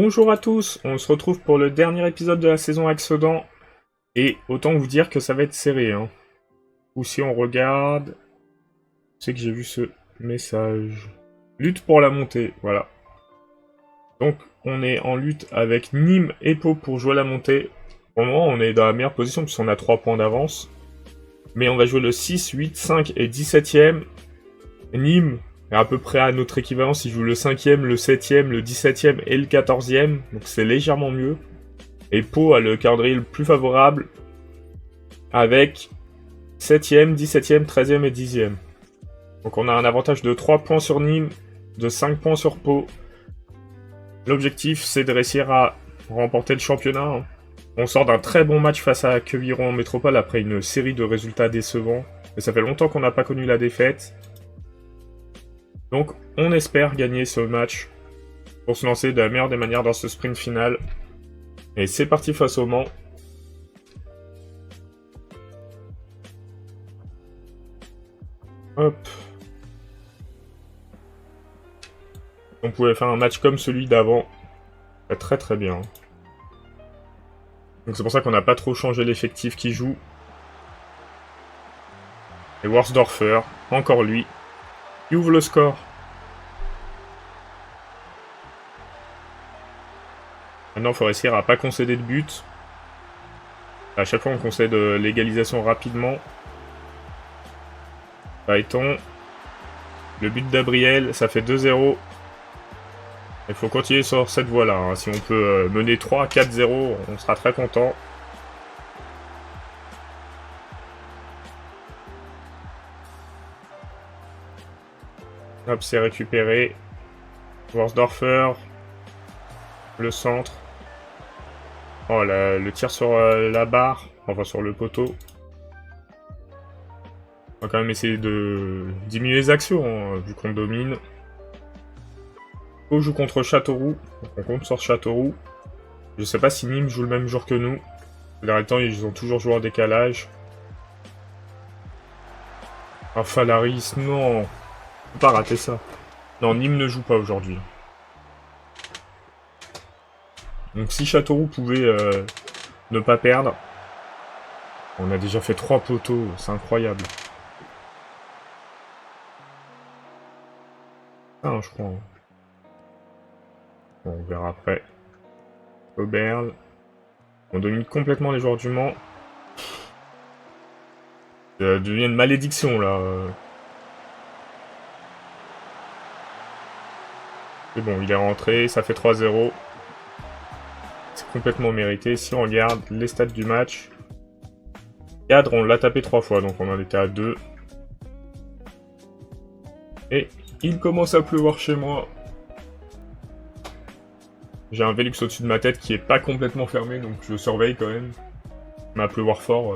Bonjour à tous, on se retrouve pour le dernier épisode de la saison avec Sedan, et autant vous dire que ça va être serré, hein. Ou si on regarde... C'est que j'ai vu ce message. Lutte pour la montée, voilà. Donc on est en lutte avec Nîmes et Pau pour jouer la montée. Pour le moment on est dans la meilleure position puisqu'on a 3 points d'avance. Mais on va jouer le 6, 8, 5 et 17ème. Nîmes est à peu près à notre équivalence, il joue le 5ème, le 7ème, le 17ème et le 14ème. Donc c'est légèrement mieux. Et Pau a le calendrier le plus favorable avec 7ème, 17ème, 13ème et 10ème. Donc on a un avantage de 3 points sur Nîmes, de 5 points sur Pau. L'objectif c'est de réussir à remporter le championnat. On sort d'un très bon match face à Queviron en métropole après une série de résultats décevants. Et ça fait longtemps qu'on n'a pas connu la défaite. Donc on espère gagner ce match pour se lancer de la meilleure des manières dans ce sprint final. Et c'est parti face au Mans. Hop. On pouvait faire un match comme celui d'avant. Très très bien. Donc c'est pour ça qu'on n'a pas trop changé l'effectif qui joue. Et Worsdorfer, encore lui, qui ouvre le score. Maintenant, il faut réussir à pas concéder de but. À chaque fois, on concède l'égalisation rapidement. Phaéton. Le but d'Abriel, ça fait 2-0. Il faut continuer sur cette voie-là. Hein. Si on peut mener 3-4-0, on sera très content. Hop, c'est récupéré. Worsdorfer. Le centre. Oh, le tir sur la barre. Enfin, sur le poteau. On va quand même essayer de diminuer les actions, hein, vu qu'on domine. On joue contre Châteauroux. Donc on compte sur Châteauroux. Je sais pas si Nîmes joue le même jour que nous. Ces derniers temps, ils ont toujours joué en décalage. Ah, Falaris, non. On peut pas rater ça. Non, Nîmes ne joue pas aujourd'hui. Donc si Châteauroux pouvait ne pas perdre. On a déjà fait 3 poteaux, c'est incroyable. Ah, je crois. Bon, on verra après. Oberl. On domine complètement les joueurs du Mans. Ça devient une malédiction, là. C'est bon, il est rentré, ça fait 3-0. C'est complètement mérité. Si on regarde les stats du match, Cadre, on l'a tapé 3 fois, donc on en était à 2. Et il commence à pleuvoir chez moi. J'ai un Velux au-dessus de ma tête qui est pas complètement fermé, donc je surveille quand même. Mais à pleuvoir fort.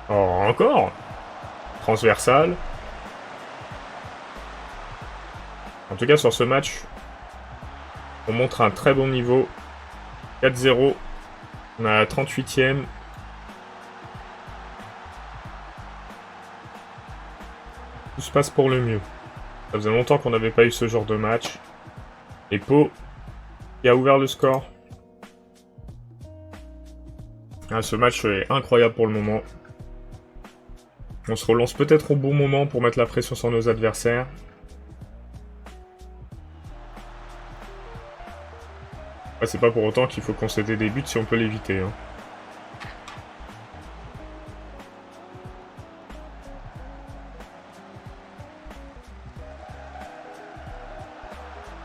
Oh, encore transversal. En tout cas, sur ce match, on montre un très bon niveau. 4-0. On a la 38ème. Tout se passe pour le mieux. Ça faisait longtemps qu'on n'avait pas eu ce genre de match. Et Pau qui a ouvert le score. Ah, ce match est incroyable pour le moment. On se relance peut-être au bon moment pour mettre la pression sur nos adversaires. Ah, c'est pas pour autant qu'il faut concéder des buts si on peut l'éviter. Hein.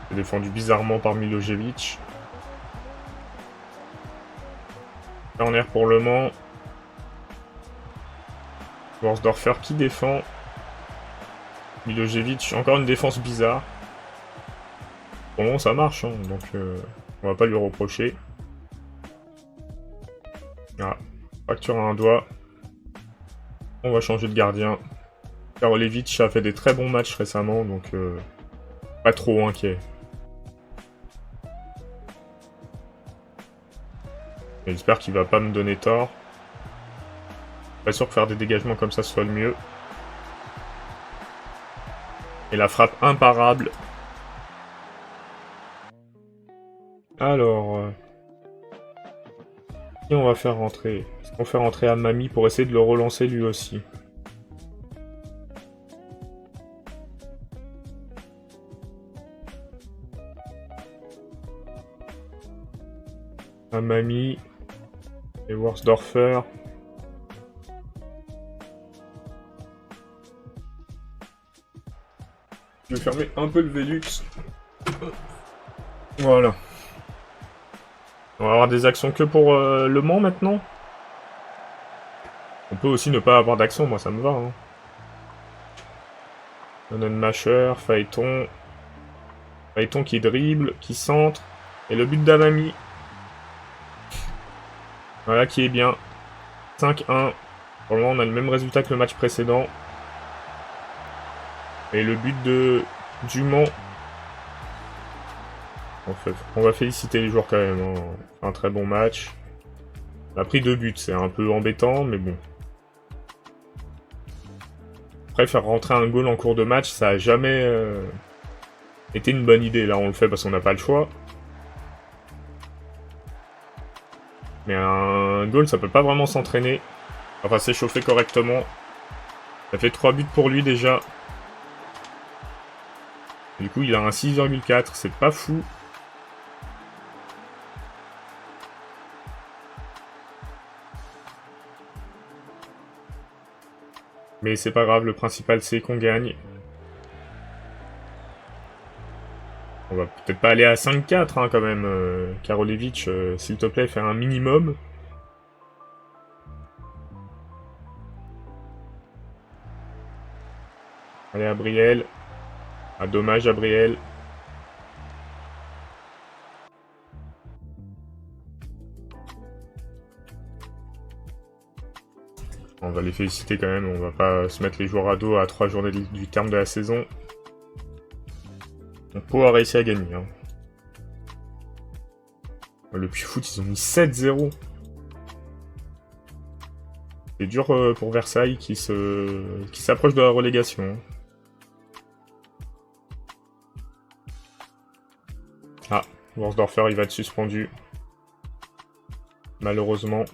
C'est défendu bizarrement par Milojevic. Corner pour Le Mans. Worsdorfer qui défend. Milojevic, encore une défense bizarre. Pour le moment ça marche, hein, donc on va pas lui reprocher. Ah, fracture à un doigt. On va changer de gardien. Karolevich a fait des très bons matchs récemment, donc pas trop inquiet. J'espère qu'il va pas me donner tort. Pas sûr que faire des dégagements comme ça soit le mieux. Et la frappe imparable Alors... qui on va faire rentrer? Est-ce qu'on fait rentrer Amami pour essayer de le relancer lui aussi? Amami et Worsdorfer. Je vais fermer un peu le Velux. Voilà. On va avoir des actions que pour Le Mans maintenant. On peut aussi ne pas avoir d'action, moi ça me va. Hein. Nonenmacher, Phaéton. Phaéton qui dribble, qui centre. Et le but d'Amami. Voilà qui est bien. 5-1. Pour le moment on a le même résultat que le match précédent. Et le but de Dumont. En fait, on va féliciter les joueurs quand même. Hein. Un très bon match. On a pris 2 buts, c'est un peu embêtant, mais bon. Après, faire rentrer un goal en cours de match, ça a jamais été une bonne idée. Là, on le fait parce qu'on n'a pas le choix. Mais un goal, ça peut pas vraiment s'entraîner. Enfin, s'échauffer correctement. Ça fait 3 buts pour lui déjà. Du coup, il a un 6,4. C'est pas fou. Mais c'est pas grave, le principal c'est qu'on gagne. On va peut-être pas aller à 5-4 hein, quand même. Karolevich, s'il te plaît, faire un minimum. Allez, Abriel. Ah, dommage, Abriel. On va les féliciter quand même, on va pas se mettre les joueurs à dos à 3 journées du terme de la saison. On pourra réussir à gagner. Hein. Le Puy-Foot, ils ont mis 7-0. C'est dur pour Versailles qui s'approche de la relégation. Ah, Worsdorfer, il va être suspendu. Malheureusement.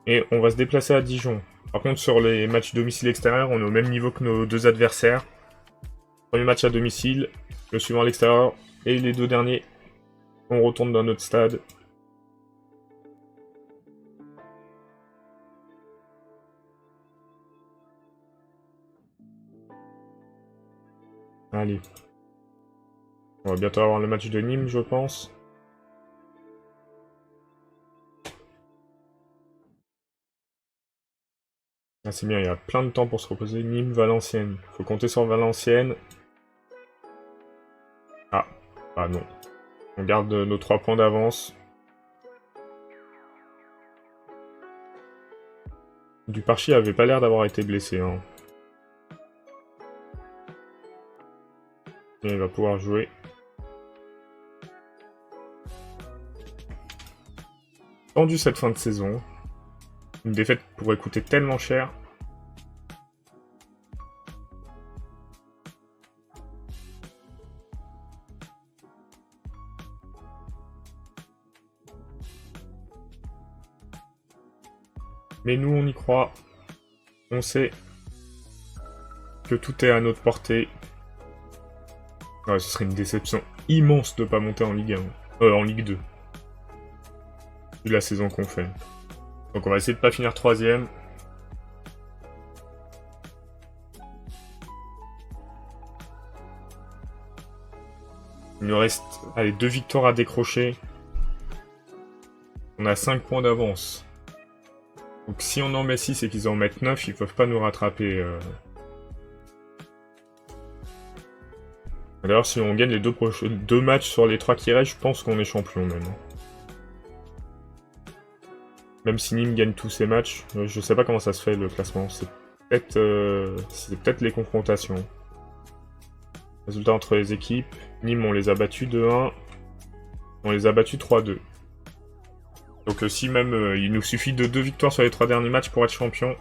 Et on va se déplacer à Dijon. Par contre, sur les matchs domicile extérieur, on est au même niveau que nos 2 adversaires. Premier match à domicile, le suivant à l'extérieur, et les 2 derniers, on retourne dans notre stade. Allez. On va bientôt avoir le match de Nîmes, je pense. Ah, c'est bien, il y a plein de temps pour se reposer. Nîmes, Valenciennes. Faut compter sur Valenciennes. Ah non. On garde nos 3 points d'avance. Duparchi avait pas l'air d'avoir été blessé. Hein. Et il va pouvoir jouer. Tendu cette fin de saison. Une défaite pourrait coûter tellement cher. Mais nous, on y croit. On sait que tout est à notre portée. Ouais, ce serait une déception immense de ne pas monter en Ligue 1. En Ligue 2. Vu la saison qu'on fait. Donc on va essayer de pas finir 3ème. Il nous reste 2 victoires à décrocher. On a 5 points d'avance. Donc si on en met 6 et qu'ils en mettent 9, ils peuvent pas nous rattraper. D'ailleurs, si on gagne les 2 matchs sur les 3 qui restent, je pense qu'on est champion même. Même si Nîmes gagne tous ses matchs, je sais pas comment ça se fait le classement. C'est peut-être les confrontations. Résultat entre les équipes. Nîmes, on les a battus 2-1. On les a battus 3-2. Donc si même il nous suffit de 2 victoires sur les 3 derniers matchs pour être champion.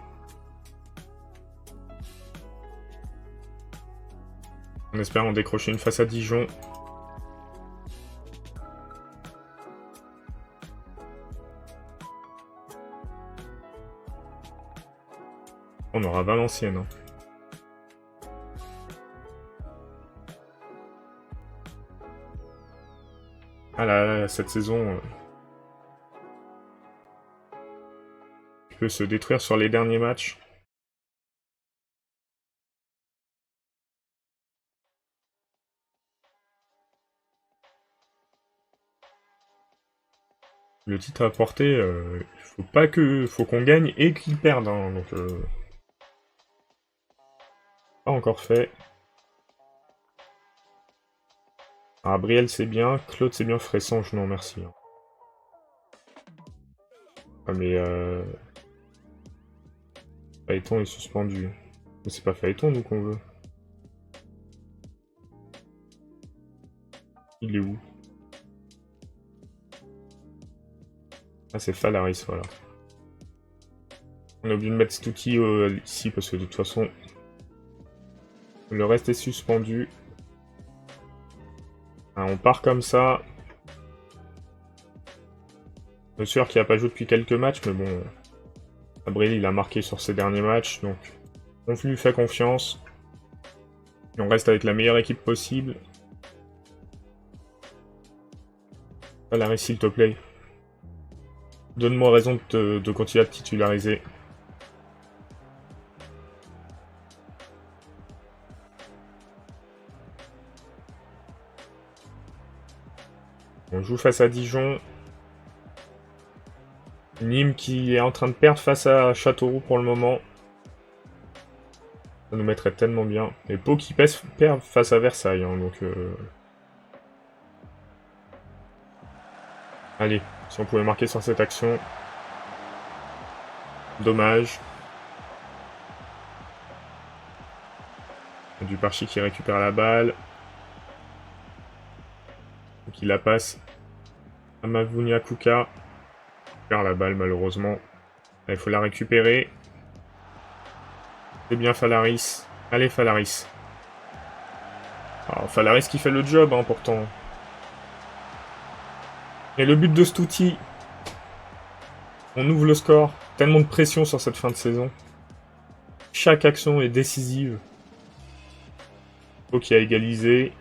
En espérant décrocher une face à Dijon. On aura Valenciennes. Hein. Ah là, cette saison peut se détruire sur les derniers matchs. Le titre à porter, faut qu'on gagne et qu'il perde. Hein, donc, pas encore fait. Ah, Brielle c'est bien, Claude c'est bien, Fressange non merci. Hein. Ah mais Phaéton est suspendu. Mais c'est pas Phaéton nous qu'on veut. Il est où? Ah c'est Falaris, voilà. On a oublié de mettre Stucky ici parce que de toute façon le reste est suspendu. Ah, on part comme ça. Je suis sûr qu'il n'a pas joué depuis quelques matchs, mais bon... Abril, il a marqué sur ses derniers matchs, donc on lui fait confiance. Et on reste avec la meilleure équipe possible. Larry, s'il te plaît. Donne-moi raison de continuer à te titulariser. On joue face à Dijon. Nîmes qui est en train de perdre face à Châteauroux pour le moment. Ça nous mettrait tellement bien. Et Pau qui perd face à Versailles, hein, donc... Allez, si on pouvait marquer sur cette action. Dommage. Duparchi qui récupère la balle. Qui la passe à Mavunia Kuka. Perd la balle malheureusement. Il faut la récupérer. C'est bien Falaris. Allez Falaris. Ah, Falaris qui fait le job hein, pourtant. Et le but de Stutti. On ouvre le score. Tellement de pression sur cette fin de saison. Chaque action est décisive. Pau qui a égalisé.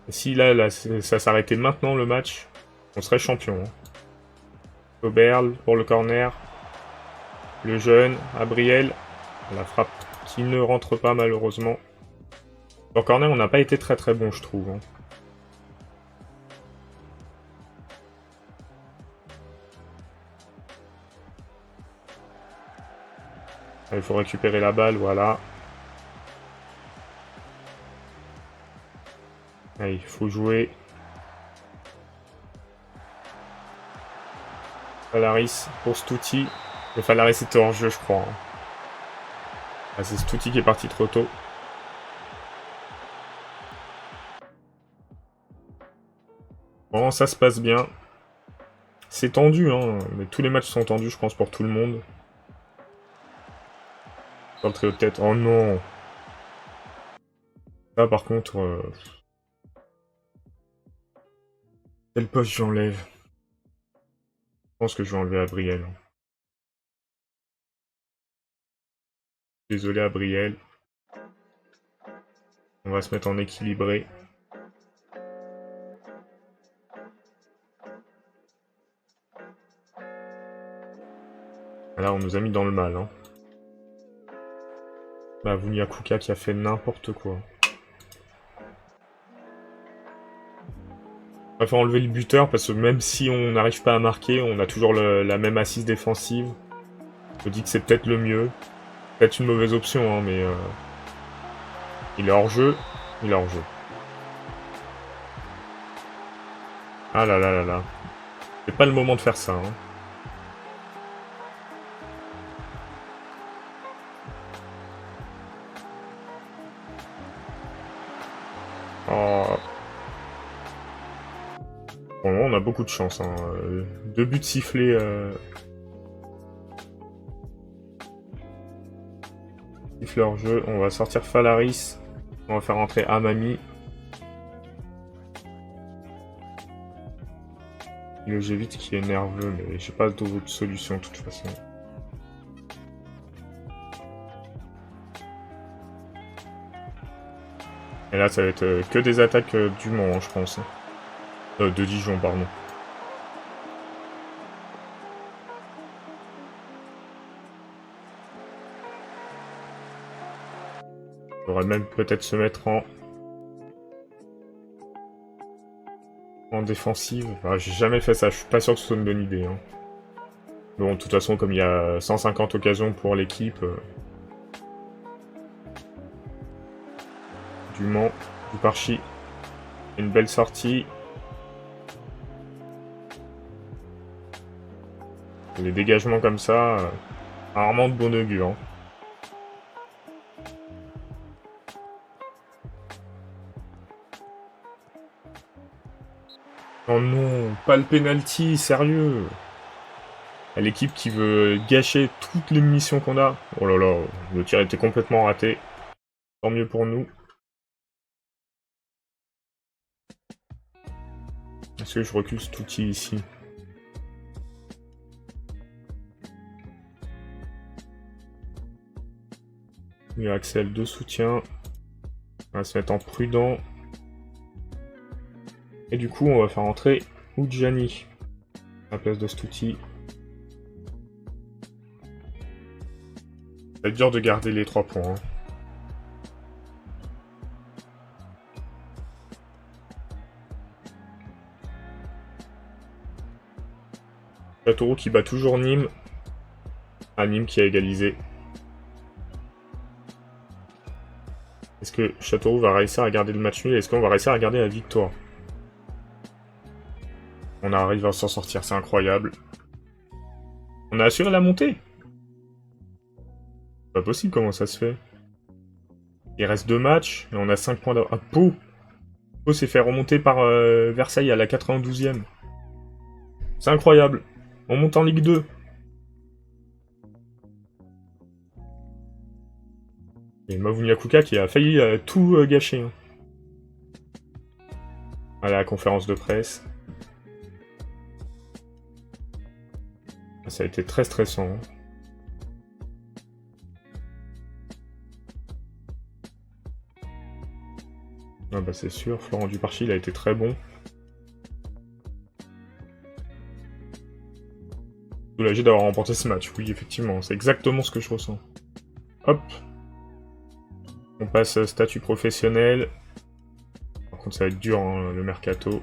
Et si là ça s'arrêtait maintenant le match, on serait champion. Hein. Oberl pour le corner. Le jeune, Abriel. La frappe qui ne rentre pas malheureusement. En corner, on n'a pas été très très bon, je trouve. Hein. Il faut récupérer la balle, voilà. Allez, il faut jouer. Falaris pour Stutti. Le Falaris était hors jeu, je crois. Hein. Ah, c'est Stutti qui est parti trop tôt. Bon, ça se passe bien. C'est tendu, hein. Mais tous les matchs sont tendus, je pense, pour tout le monde. Sur le trio de tête. Oh non! Là, par contre... Quel poste j'enlève? Je pense que je vais enlever Abriel. Désolé, Abriel. On va se mettre en équilibré. Là, on nous a mis dans le mal. Hein. Bah, Vunia Kuka qui a fait n'importe quoi. On va faire enlever le buteur parce que même si on n'arrive pas à marquer, on a toujours la même assise défensive. Je dis que c'est peut-être le mieux. Peut-être une mauvaise option, hein, mais... Il est hors jeu. Il est hors jeu. Ah là là là là. C'est pas le moment de faire ça. Hein. Oh. Bon, on a beaucoup de chance. Hein. 2 buts sifflés. Sifflé hors jeu. On va sortir Falaris. On va faire rentrer Amami. Milojevic qui est nerveux, mais j'ai pas d'autre solution de toute façon. Et là, ça va être que des attaques du Mans, hein, je pense. De Dijon, pardon. On devrait même peut-être se mettre en défensive. Enfin, j'ai jamais fait ça, je suis pas sûr que ce soit une bonne idée. Hein. Bon, de toute façon, comme il y a 150 occasions pour l'équipe... Du Mans, du Parchy. Une belle sortie. Les dégagements comme ça, rarement de bon augure. Hein. Oh non, pas le penalty, sérieux. L'équipe qui veut gâcher toutes les munitions qu'on a. Oh là là, le tir était complètement raté. Tant mieux pour nous. Est-ce que je recule cet outil ici? Il y a Axel de soutien. On va se mettre en prudent. Et du coup, on va faire entrer Oudjani à la place de cet outil. Ça va être dur de garder les 3 points. Hein. Châteauroux qui bat toujours Nîmes. Ah, Nîmes qui a égalisé. Est-ce que Châteauroux va réussir à garder le match nul? Est-ce qu'on va réussir à garder la victoire? On arrive à s'en sortir, c'est incroyable. On a assuré la montée? Pas possible, comment ça se fait? Il reste 2 matchs, et on a 5 points d'avance. Ah, Pau! Pau s'est fait remonter par Versailles à la 92e. C'est incroyable. On monte en Ligue 2. Et Mavounia Kuka qui a failli tout gâcher. Hein. À la conférence de presse. Ça a été très stressant. Hein. Ah bah c'est sûr, Florent Duparchy il a été très bon. Soulagé d'avoir remporté ce match, oui effectivement, c'est exactement ce que je ressens. Hop. On passe statut professionnel. Par contre ça va être dur hein, le mercato.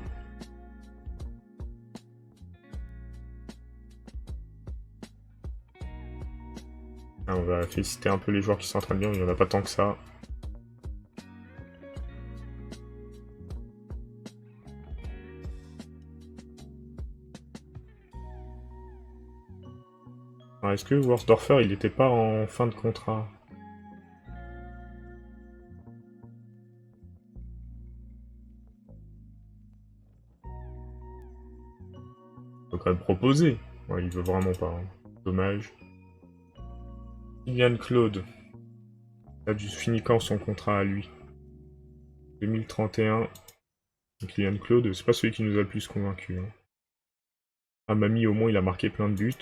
Ah, on va féliciter un peu les joueurs qui s'entraînent bien, il n'y en a pas tant que ça. Est-ce que Worsdorfer, il n'était pas en fin de contrat? Il faut quand même proposer. Ouais, il veut vraiment pas. Hein. Dommage. Kylian Claude. Il a dû finir quand son contrat à lui? 2031. Kylian Claude, c'est pas celui qui nous a le plus convaincu. Hein. Ah, Mamie, au moins, il a marqué plein de buts.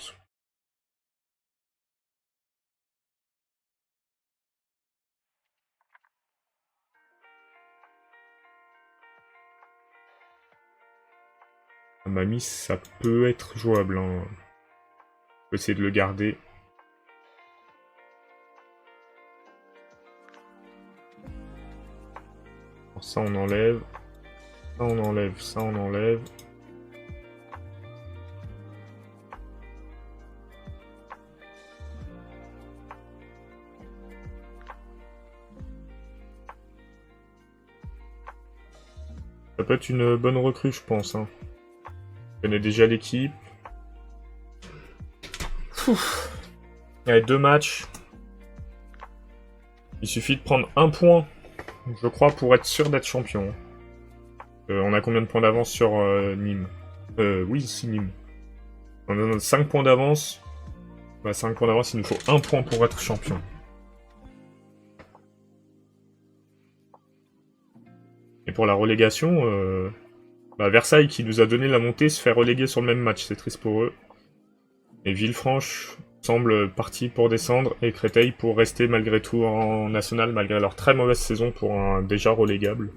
Ah, Mamie, ça peut être jouable. Hein. On peut essayer de le garder. Alors, ça, on enlève. Ça, on enlève. Ça, on enlève. Ça peut être une bonne recrue, je pense. Hein. Je connais déjà l'équipe. Allez, 2 matchs. Il suffit de prendre 1 point, je crois, pour être sûr d'être champion. On a combien de points d'avance sur Nîmes? Oui, c'est Nîmes. On a 5 points d'avance. Bah, 5 points d'avance, il nous faut 1 point pour être champion. Et pour la relégation, Bah, Versailles, qui nous a donné la montée, se fait reléguer sur le même match, c'est triste pour eux. Et Villefranche semble parti pour descendre, et Créteil pour rester malgré tout en national, malgré leur très mauvaise saison pour un déjà relégable.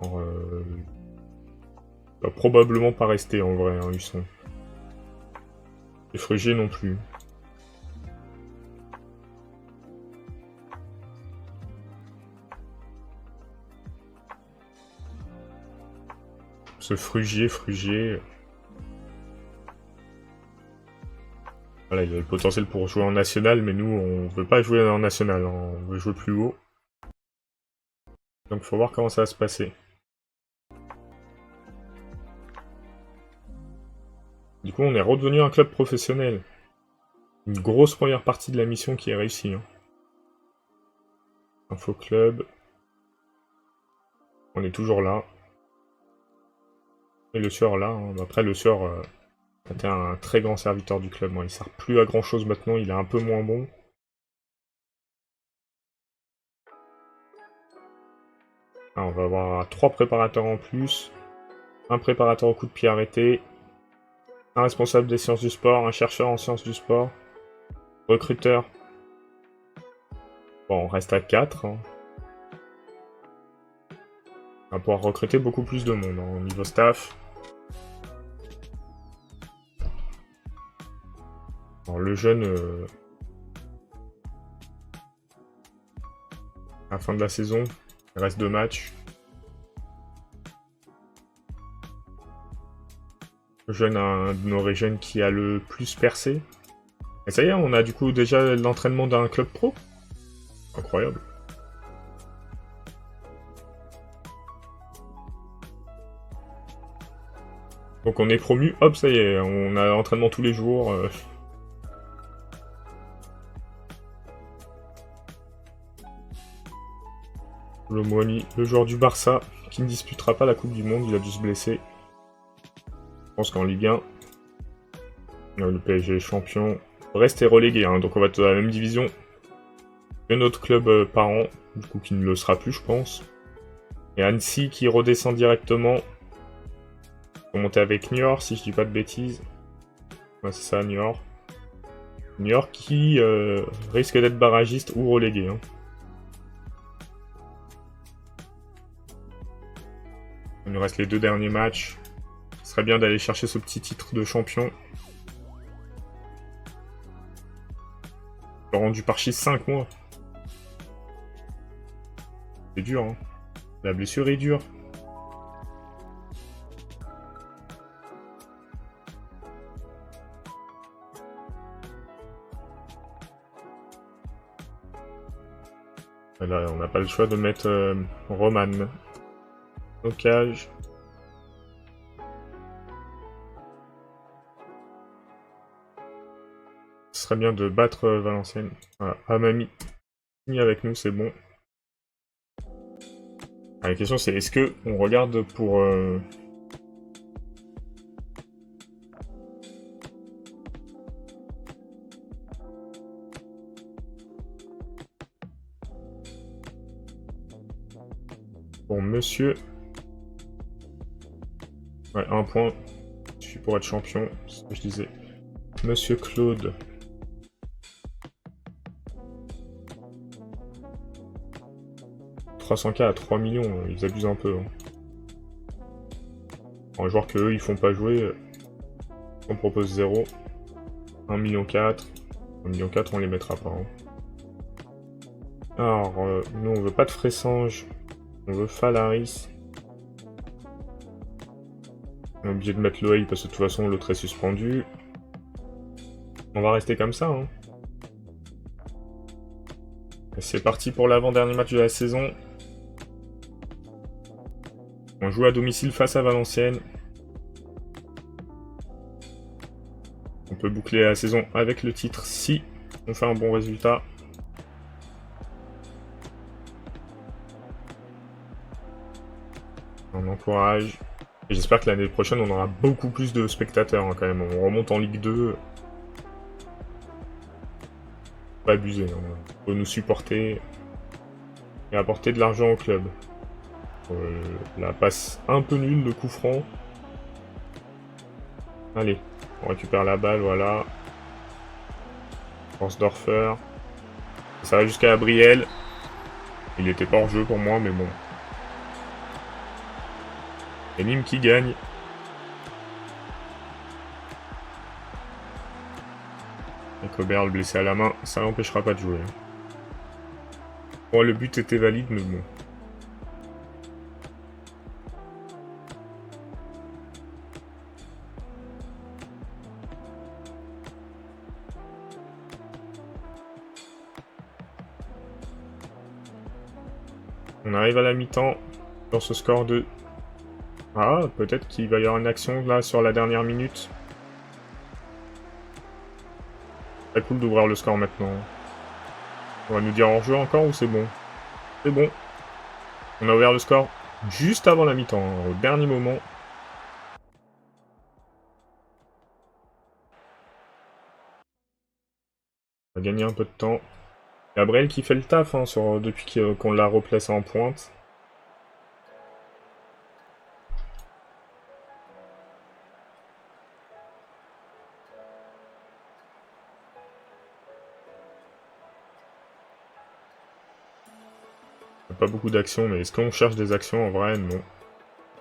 Alors, va probablement pas rester en vrai, hein, Husson. Et Frugier non plus. Ce Frugier... Voilà, il a le potentiel pour jouer en national, mais nous, on veut pas jouer en national, hein, on veut jouer plus haut. Donc faut voir comment ça va se passer. Du coup, on est redevenu un club professionnel. Une grosse première partie de la mission qui est réussie. Hein. Info club. On est toujours là. Et le Sieur là. Hein. Après, le Sieur était un très grand serviteur du club. Hein. Il sert plus à grand chose maintenant, il est un peu moins bon. Ah, on va avoir 3 préparateurs en plus. Un préparateur au coup de pied arrêté. Un responsable des sciences du sport. Un chercheur en sciences du sport. Recruteur. Bon, on reste à 4. Hein. On va pouvoir recruter beaucoup plus de monde hein, au niveau staff. Alors, le jeune, à la fin de la saison, il reste 2 matchs. Le jeune, un de nos jeunes qui a le plus percé. Et ça y est, on a du coup déjà l'entraînement d'un club pro. Incroyable. Donc on est promu, hop, ça y est, on a l'entraînement tous les jours. Le Moani, le joueur du Barça, qui ne disputera pas la Coupe du Monde, il a dû se blesser. Je pense qu'en Ligue 1, le PSG est champion. Reste est relégué, hein, donc on va être dans la même division que notre club parent, du coup qui ne le sera plus, je pense. Et Annecy qui redescend directement. Pour monter avec Niort, si je dis pas de bêtises. Ouais, c'est ça, Niort. Niort qui risque d'être barragiste ou relégué. Hein. Il nous reste les 2 derniers matchs. Ce serait bien d'aller chercher ce petit titre de champion. Rendu par 5 mois. C'est dur, hein. La blessure est dure. Là, on n'a pas le choix de mettre Roman. Blocage. Ce serait bien de battre Valenciennes. Voilà. Amami signe avec nous, c'est bon. La question c'est est-ce que on regarde pour... Bon, monsieur... Ouais, 1 point. Il suffit pour être champion, c'est ce que je disais. Monsieur Claude. « 300K à 3 millions, ils abusent un peu. Hein. Un joueur qu'eux, ils font pas jouer, on propose 0. 1,4 million. 1,4 million, on les mettra pas. Hein. Alors, nous, on veut pas de Fressange. On veut Falaris. On est obligé de mettre Loeil parce que de toute façon, l'autre est suspendu. On va rester comme ça. Hein. C'est parti pour l'avant-dernier match de la saison. On joue à domicile face à Valenciennes. On peut boucler la saison avec le titre si on fait un bon résultat. On encourage. Et j'espère que l'année prochaine, on aura beaucoup plus de spectateurs hein, quand même. On remonte en Ligue 2. Pas abuser. Hein. Faut nous supporter. et apporter de l'argent au club. La passe un peu nulle, le coup franc. Allez, on récupère la balle, voilà. Forsdorfer. Ça va jusqu'à Gabriel. Il était pas hors jeu pour moi, mais bon. Et Nîmes qui gagne. Et Coberle blessé à la main, ça l'empêchera pas de jouer. Bon, le but était valide, mais bon. On arrive à la mi-temps dans ce score de... Ah, peut-être qu'il va y avoir une action là sur la dernière minute. Très cool d'ouvrir le score maintenant. On va nous dire hors jeu encore ou c'est bon? C'est bon. On a ouvert le score juste avant la mi-temps, au dernier moment. On va gagner un peu de temps. Gabriel qui fait le taf hein, depuis qu'on l'a replacé en pointe. Pas beaucoup d'actions, mais est-ce qu'on cherche des actions en vrai? Non.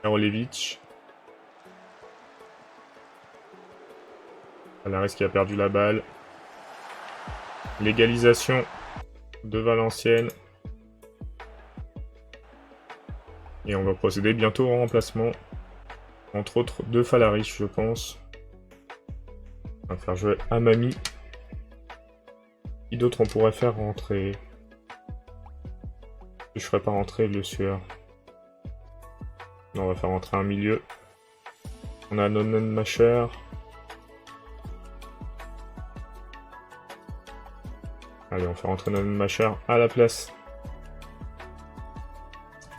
Karolevich. Alaris qui a perdu la balle. L'égalisation de Valenciennes. Et on va procéder bientôt au remplacement. Entre autres de Falaris, je pense. On va faire jouer Amami. Qui d'autre on pourrait faire rentrer? Je ferais pas rentrer le Sueur. Non, on va faire rentrer un milieu. On a Nonnenmacher. Allez, on fait rentrer Nonnenmacher à la place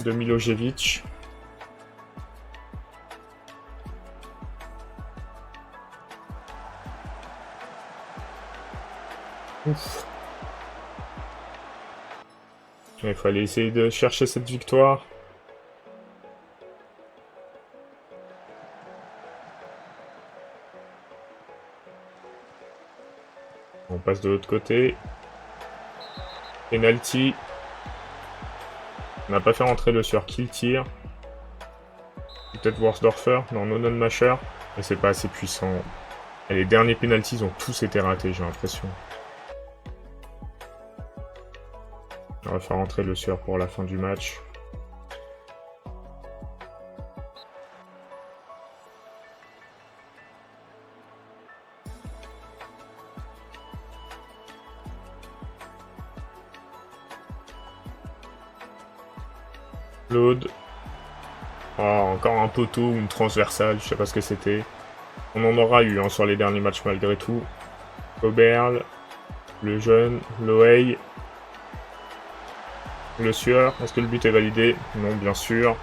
de Milojevic. Ouf. Il fallait essayer de chercher cette victoire. On passe de l'autre côté. Penalty. On n'a pas fait rentrer le Sueur qui le tire. Peut-être Worsdorfer, non, Nonnenmacher. Mais c'est pas assez puissant. Et les derniers penalties ont tous été ratés, j'ai l'impression. On va faire rentrer le Sueur pour la fin du match. Claude. Oh, encore un poteau ou une transversale, je sais pas ce que c'était. On en aura eu hein, sur les derniers matchs malgré tout. Coberle, le jeune, Loeil, le Sueur. Est-ce que le but est validé? Non, bien sûr.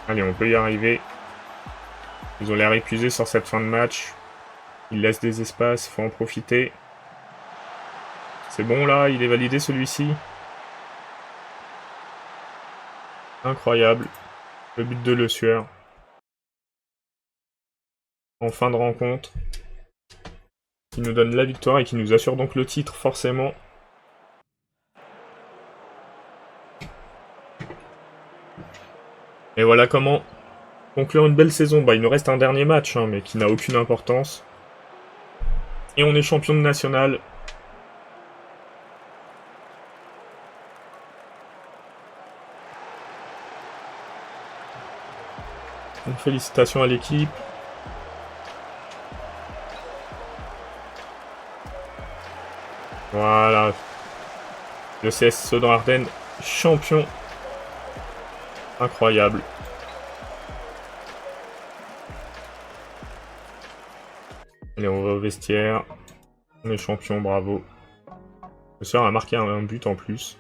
Allez, on peut y arriver. Ils ont l'air épuisés sur cette fin de match. Ils laissent des espaces, il faut en profiter. C'est bon là, il est validé celui-ci. Incroyable. Le but de Le Sueur. En fin de rencontre. Qui nous donne la victoire et qui nous assure donc le titre forcément. Et voilà comment conclure une belle saison. Bah, il nous reste un dernier match, hein, mais qui n'a aucune importance. Et on est champion de national. Donc, félicitations à l'équipe. Voilà. Le CS Sedan Ardennes, champion. Incroyable. Allez, on va au vestiaire. On est champion, bravo. Le Sueur a marqué un but en plus.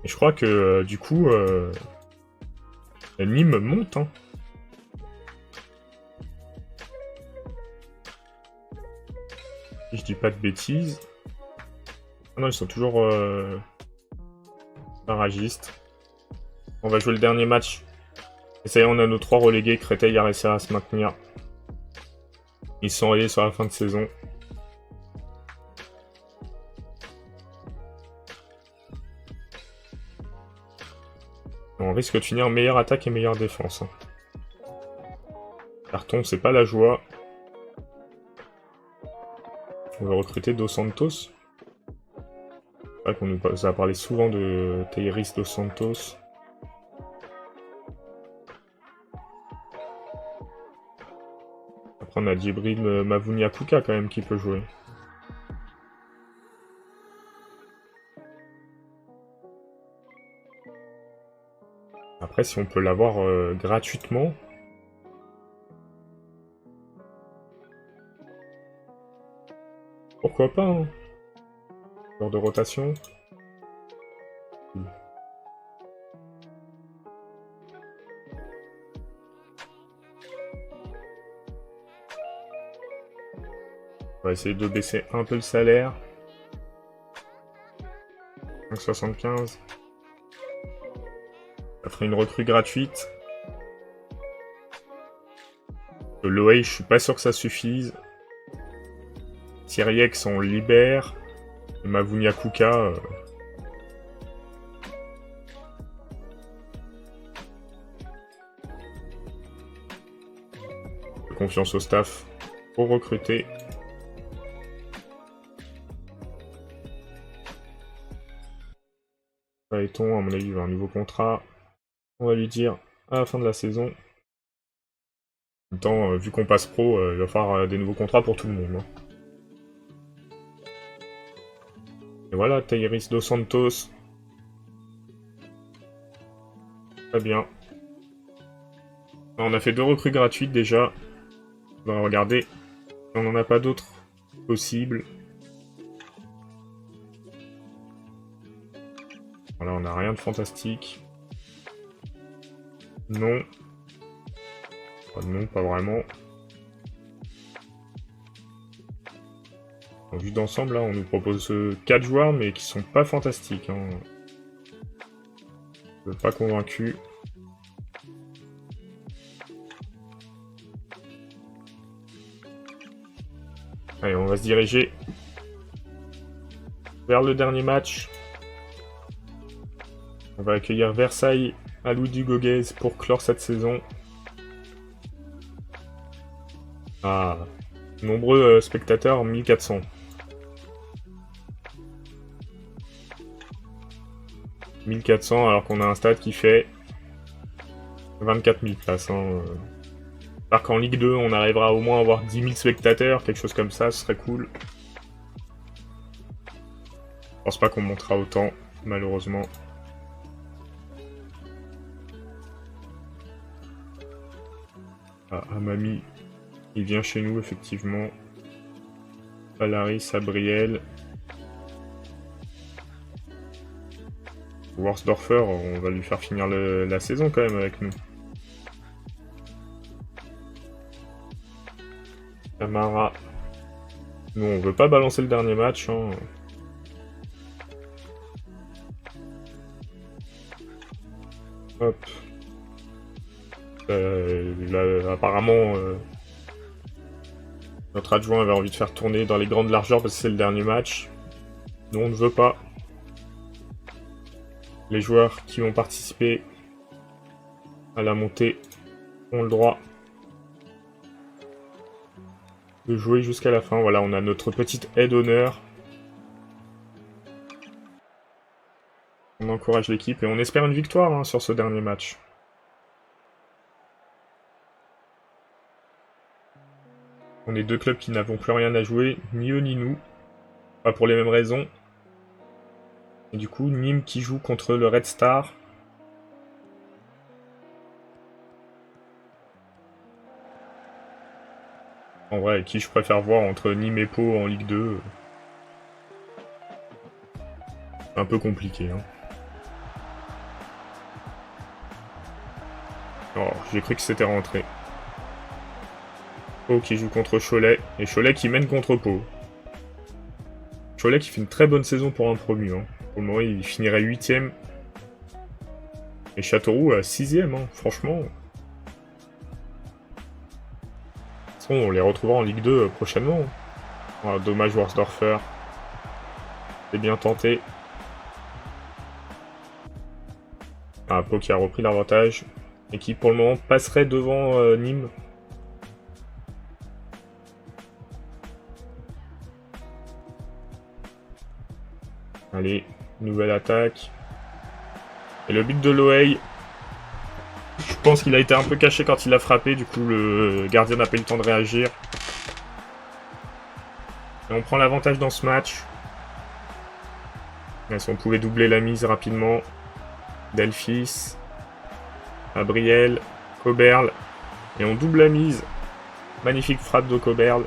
Et je crois que du coup, Nîmes monte. Hein. Si je dis pas de bêtises. Ah non, ils sont toujours barragistes. On va jouer le dernier match. Et ça y est, on a nos 3 relégués. Créteil a réussi à se maintenir. Ils sont allés sur la fin de saison. On risque de finir meilleure attaque et meilleure défense. Hein. Carton, c'est pas la joie. On va recruter Dos Santos. C'est vrai qu'on nous a parlé souvent de Theiris Dos Santos. Après, on a Djibril Mavounia Kuka quand même qui peut jouer. Après, si on peut l'avoir gratuitement. Pourquoi pas, hein. Genre de rotation. On va essayer de baisser un peu le salaire. 5,75. Ça ferait une recrue gratuite. Le Loei, je suis pas sûr que ça suffise. Siriex, on libère. Et Mavounia Kuka. Confiance au staff pour recruter. Phaéton, à mon avis, il va un nouveau contrat. On va lui dire à la fin de la saison. En même temps, vu qu'on passe pro, il va falloir des nouveaux contrats pour tout le monde. Hein. Et voilà, Theiris Dos Santos. Très bien. On a fait 2 recrues gratuites déjà. On va regarder. On n'en a pas d'autres possibles. Voilà, on n'a rien de fantastique. Non. Non, pas vraiment. En vue d'ensemble, là, on nous propose 4 joueurs, mais qui sont pas fantastiques. Hein. Je suis pas convaincu. Allez, on va se diriger vers le dernier match. On va accueillir Versailles à Louis Dugoguez pour clore cette saison. Ah, nombreux spectateurs, 1400. 1400 alors qu'on a un stade qui fait 24 000 places. Hein. Alors qu'en Ligue 2, on arrivera au moins à avoir 10 000 spectateurs, quelque chose comme ça, ce serait cool. Je pense pas qu'on montera autant, malheureusement. Ah, Amami, il vient chez nous, effectivement. Valaris, Sabriel. Worsdorfer, on va lui faire finir la saison quand même avec nous. Camara. Nous, on veut pas balancer le dernier match. Hein. Hop. Là, apparemment, notre adjoint avait envie de faire tourner dans les grandes largeurs parce que c'est le dernier match. Nous, on ne veut pas. Les joueurs qui ont participé à la montée ont le droit de jouer jusqu'à la fin. Voilà, on a notre petite aide d'honneur. On encourage l'équipe et on espère une victoire hein, sur ce dernier match. On est 2 clubs qui n'avons plus rien à jouer, ni eux ni nous. Pas pour les mêmes raisons. Et du coup, Nîmes qui joue contre le Red Star. En vrai, qui je préfère voir entre Nîmes et Pau en Ligue 2 un peu compliqué. Hein. Oh, j'ai cru que c'était rentré. Pau qui joue contre Cholet, et Cholet qui mène contre Pau. Cholet qui fait une très bonne saison pour un promu. Hein. Pour le moment, il finirait 8ème. Et Châteauroux à 6ème, hein. Franchement. De toute façon, on les retrouvera en Ligue 2 prochainement. Oh, dommage, Worsdorfer. C'est bien tenté. Ah, Pau qui a repris l'avantage. Et qui, pour le moment, passerait devant Nîmes. Allez, nouvelle attaque. Et le but de Loeil, je pense qu'il a été un peu caché quand il a frappé, du coup le gardien n'a pas eu le temps de réagir. Et on prend l'avantage dans ce match. Et si on pouvait doubler la mise rapidement. Delphis, Gabriel, Coberle. Et on double la mise. Magnifique frappe de Coberle.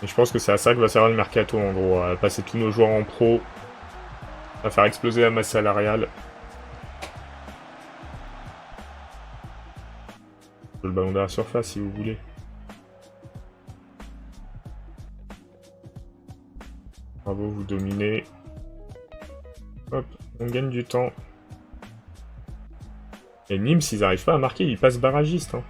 Et je pense que c'est à ça que va servir le mercato en gros, à passer tous nos joueurs en pro, à faire exploser la masse salariale. Le ballon de la surface si vous voulez. Bravo, vous dominez. Hop, on gagne du temps. Et Nîmes, s'ils n'arrivent pas à marquer, ils passent barragiste. Hein.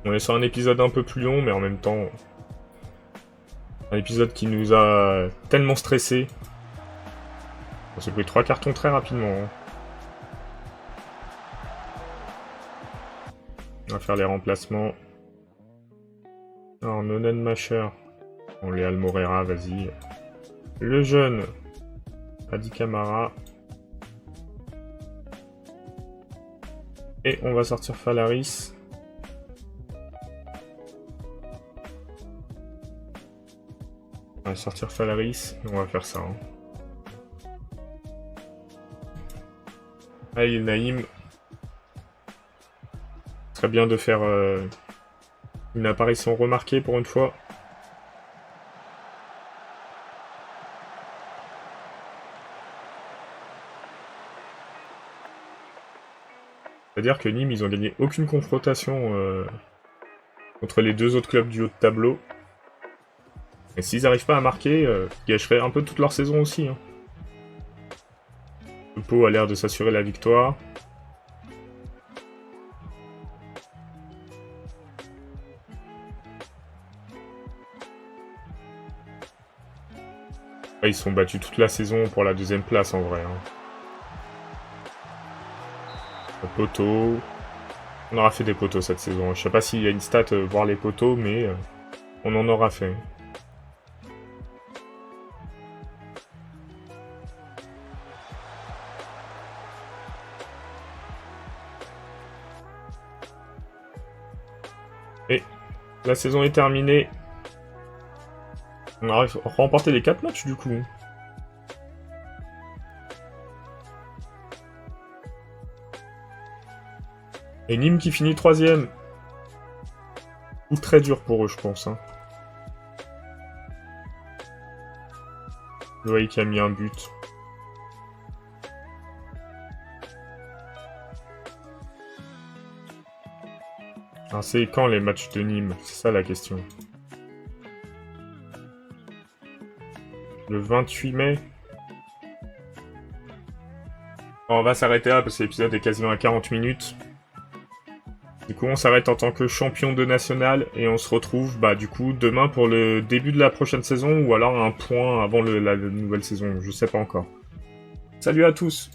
On est sur un épisode un peu plus long, mais en même temps, un épisode qui nous a tellement stressé. On s'est pris 3 cartons très rapidement. Hein. On va faire les remplacements. Alors, Nonen Macher. On les Almorera, vas-y. Le jeune. Adi Camara. Et on va sortir Falaris. On va sortir Falaris et on va faire ça. Hein. Allez, Naïm. Ce serait bien de faire une apparition remarquée pour une fois. C'est-à-dire que Nîmes, ils ont gagné aucune confrontation contre les deux autres clubs du haut de tableau. Et s'ils n'arrivent pas à marquer, ils gâcheraient un peu toute leur saison aussi. Hein. Le Pau a l'air de s'assurer la victoire. Ouais, ils se sont battus toute la saison pour la 2ème place en vrai. Hein. Le poteau. On aura fait des poteaux cette saison. Je sais pas s'il y a une stat voir les poteaux, mais on en aura fait. Et la saison est terminée. On a remporté les 4 matchs du coup. Et Nîmes qui finit 3ème. Ou très dur pour eux, je pense. Hein. Loïc qui a mis un but. Alors c'est quand les matchs de Nîmes? C'est ça la question. Le 28 mai. On va s'arrêter là parce que l'épisode est quasiment à 40 minutes. Du coup, on s'arrête en tant que champion de national et on se retrouve du coup demain pour le début de la prochaine saison ou alors un point avant la nouvelle saison, je sais pas encore. Salut à tous!